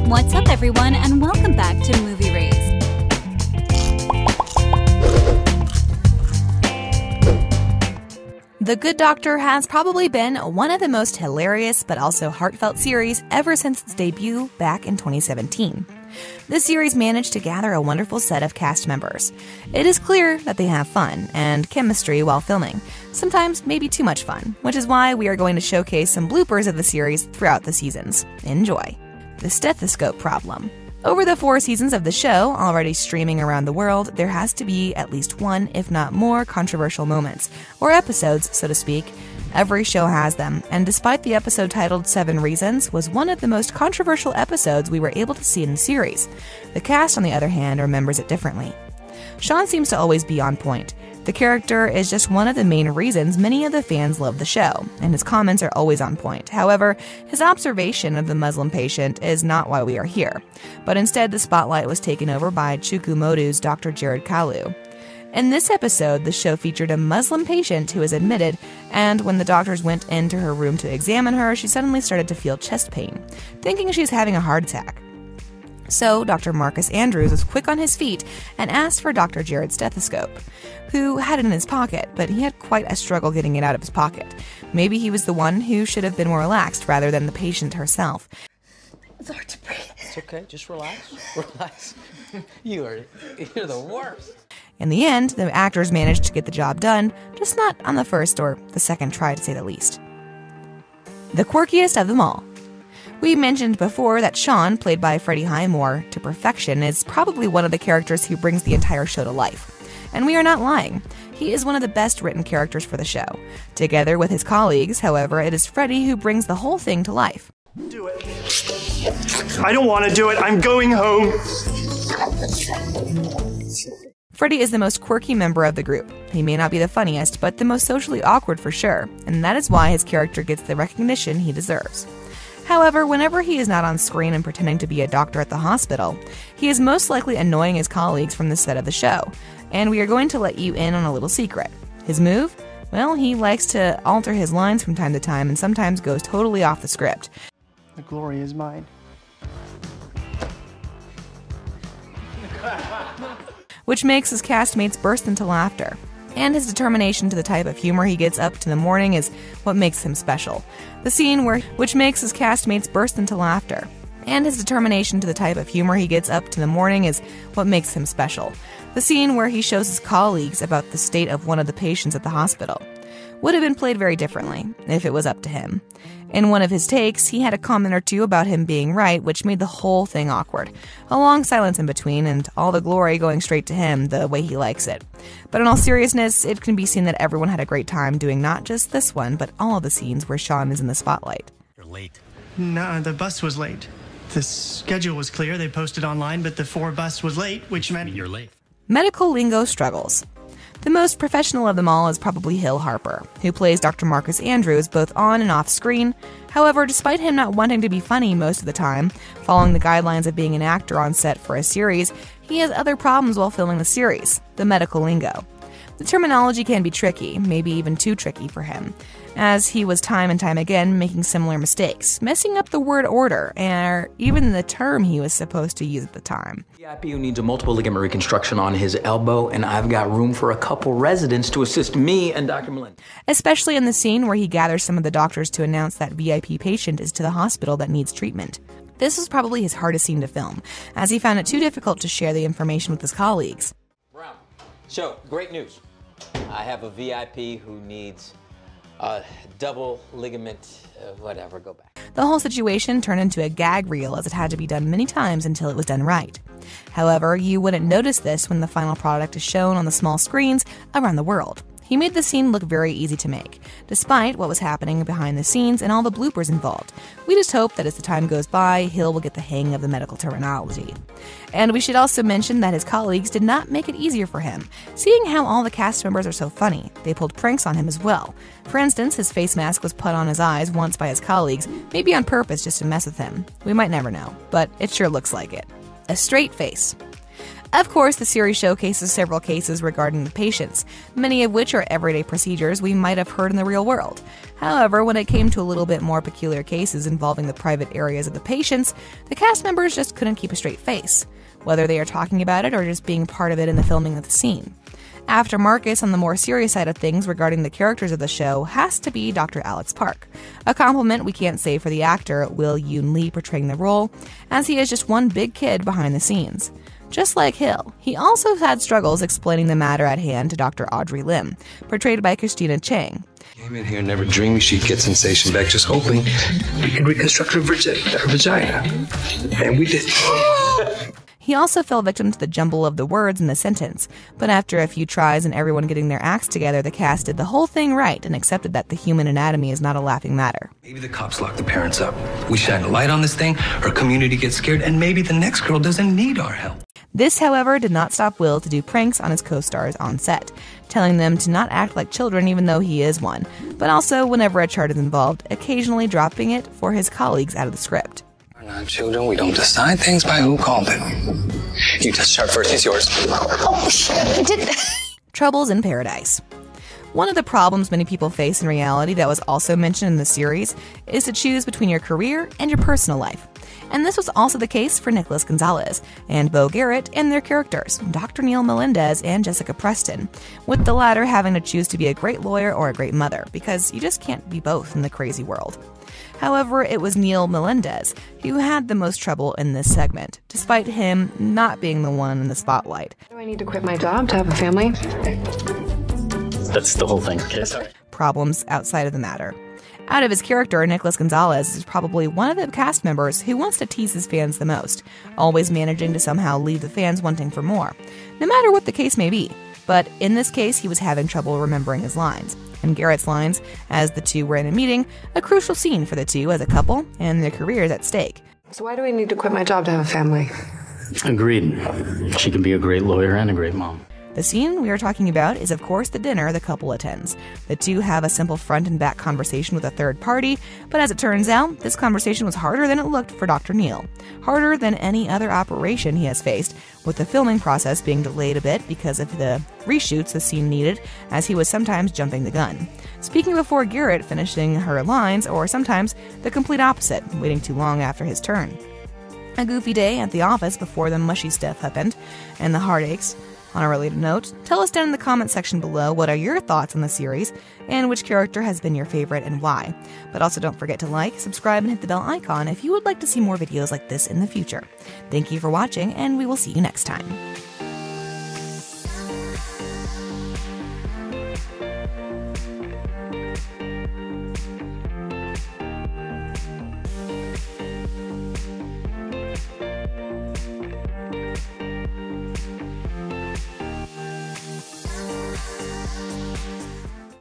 What's up, everyone, and welcome back to Movie Raised. The Good Doctor has probably been one of the most hilarious but also heartfelt series ever since its debut back in 2017. This series managed to gather a wonderful set of cast members. It is clear that they have fun and chemistry while filming, sometimes maybe too much fun, which is why we are going to showcase some bloopers of the series throughout the seasons. Enjoy. The Stethoscope Problem. Over the 4 seasons of the show, already streaming around the world, there has to be at least one, if not more, controversial moments, or episodes, so to speak. Every show has them, and despite the episode titled 7 Reasons, was one of the most controversial episodes we were able to see in the series. The cast, on the other hand, remembers it differently. Sean seems to always be on point. The character is just one of the main reasons many of the fans love the show, and his comments are always on point. However, his observation of the Muslim patient is not why we are here, but instead the spotlight was taken over by Chukwumodu's Dr. Jared Kalu. In this episode, the show featured a Muslim patient who was admitted, and when the doctors went into her room to examine her, she suddenly started to feel chest pain, thinking she was having a heart attack. So, Dr. Marcus Andrews was quick on his feet and asked for Dr. Jared's stethoscope, who had it in his pocket, but he had quite a struggle getting it out of his pocket. Maybe he was the one who should have been more relaxed rather than the patient herself. It's hard to breathe. It's okay, just relax. Relax. You're the worst. In the end, the actors managed to get the job done, just not on the first or the second try, to say the least. The quirkiest of them all. We mentioned before that Sean, played by Freddie Highmore to perfection, is probably one of the characters who brings the entire show to life. And we are not lying. He is one of the best written characters for the show. Together with his colleagues, however, it is Freddie who brings the whole thing to life. Do it. I don't want to do it. I'm going home. Freddie is the most quirky member of the group. He may not be the funniest, but the most socially awkward for sure, and that is why his character gets the recognition he deserves. However, whenever he is not on screen and pretending to be a doctor at the hospital, he is most likely annoying his colleagues from the set of the show, and we are going to let you in on a little secret. His move? Well, he likes to alter his lines from time to time and sometimes goes totally off the script. The glory is mine. Which makes his castmates burst into laughter. And his determination to the type of humor he gets up to in the morning is what makes him special. The scene which makes his castmates burst into laughter. And his determination to the type of humor he gets up to in the morning is what makes him special. The scene where he shows his colleagues about the state of one of the patients at the hospital would have been played very differently if it was up to him. In one of his takes, he had a comment or two about him being right, which made the whole thing awkward. A long silence in between, and all the glory going straight to him the way he likes it. But in all seriousness, it can be seen that everyone had a great time doing not just this one, but all of the scenes where Sean is in the spotlight. You're late. No, the bus was late. The schedule was clear. They posted online, but the 4 bus was late, which meant You're late. Medical lingo struggles. The most professional of them all is probably Hill Harper, who plays Dr. Marcus Andrews both on and off screen. However, despite him not wanting to be funny most of the time, following the guidelines of being an actor on set for a series, he has other problems while filming the series, the medical lingo. The terminology can be tricky, maybe even too tricky for him, as he was time and time again making similar mistakes, messing up the word order, or even the term he was supposed to use at the time. VIP who needs a multiple ligament reconstruction on his elbow, and I've got room for a couple residents to assist me and Dr. Melinda. Especially in the scene where he gathers some of the doctors to announce that VIP patient is to the hospital that needs treatment. This was probably his hardest scene to film, as he found it too difficult to share the information with his colleagues. Brown. So, great news. I have a VIP who needs a double ligament, whatever, go back. The whole situation turned into a gag reel as it had to be done many times until it was done right. However, you wouldn't notice this when the final product is shown on the small screens around the world. He made the scene look very easy to make, despite what was happening behind the scenes and all the bloopers involved. We just hope that as the time goes by, Hill will get the hang of the medical terminology. And we should also mention that his colleagues did not make it easier for him. Seeing how all the cast members are so funny, they pulled pranks on him as well. For instance, his face mask was put on his eyes once by his colleagues, maybe on purpose just to mess with him. We might never know, but it sure looks like it. A straight face. Of course, the series showcases several cases regarding the patients, many of which are everyday procedures we might have heard in the real world. However, when it came to a little bit more peculiar cases involving the private areas of the patients, the cast members just couldn't keep a straight face, whether they are talking about it or just being part of it in the filming of the scene. After Marcus on the more serious side of things regarding the characters of the show has to be Dr. Alex Park, a compliment we can't say for the actor Will Yoon Lee portraying the role, as he is just one big kid behind the scenes. Just like Hill, he also had struggles explaining the matter at hand to Dr. Audrey Lim, portrayed by Christina Chang. Came in here never dreaming she'd get sensation back, just hoping we could reconstruct her vagina. And we did. He also fell victim to the jumble of the words in the sentence, but after a few tries and everyone getting their acts together, the cast did the whole thing right and accepted that the human anatomy is not a laughing matter. Maybe the cops lock the parents up. We shine a light on this thing, our community gets scared, and maybe the next girl doesn't need our help. This, however, did not stop Will to do pranks on his co-stars on set, telling them to not act like children even though he is one, but also, whenever a chart is involved, occasionally dropping it for his colleagues out of the script. We're not children, we don't decide things by who called it. You touch chart first, it's yours. Oh, shit. Troubles in Paradise. One of the problems many people face in reality that was also mentioned in the series is to choose between your career and your personal life. And this was also the case for Nicholas Gonzalez and Beau Garrett and their characters, Dr. Neil Melendez and Jessica Preston, with the latter having to choose to be a great lawyer or a great mother, because you just can't be both in the crazy world. However, it was Neil Melendez who had the most trouble in this segment, despite him not being the one in the spotlight. Do I need to quit my job to have a family? That's the whole thing, okay? Sorry. Problems outside of the matter. Out of his character, Nicholas Gonzalez is probably one of the cast members who wants to tease his fans the most, always managing to somehow leave the fans wanting for more, no matter what the case may be. But in this case, he was having trouble remembering his lines. And Garrett's lines, as the two were in a meeting, a crucial scene for the two as a couple and their careers at stake. So why do I need to quit my job to have a family? Agreed. She can be a great lawyer and a great mom. The scene we are talking about is, of course, the dinner the couple attends. The two have a simple front and back conversation with a third party, but as it turns out, this conversation was harder than it looked for Dr. Neil. Harder than any other operation he has faced, with the filming process being delayed a bit because of the reshoots the scene needed, as he was sometimes jumping the gun, speaking before Garrett finishing her lines, or sometimes the complete opposite, waiting too long after his turn. A goofy day at the office before the mushy stuff happened, and the heartaches. On a related note, tell us down in the comment section below what are your thoughts on the series, and which character has been your favorite and why. But also don't forget to like, subscribe, and hit the bell icon if you would like to see more videos like this in the future. Thank you for watching, and we will see you next time.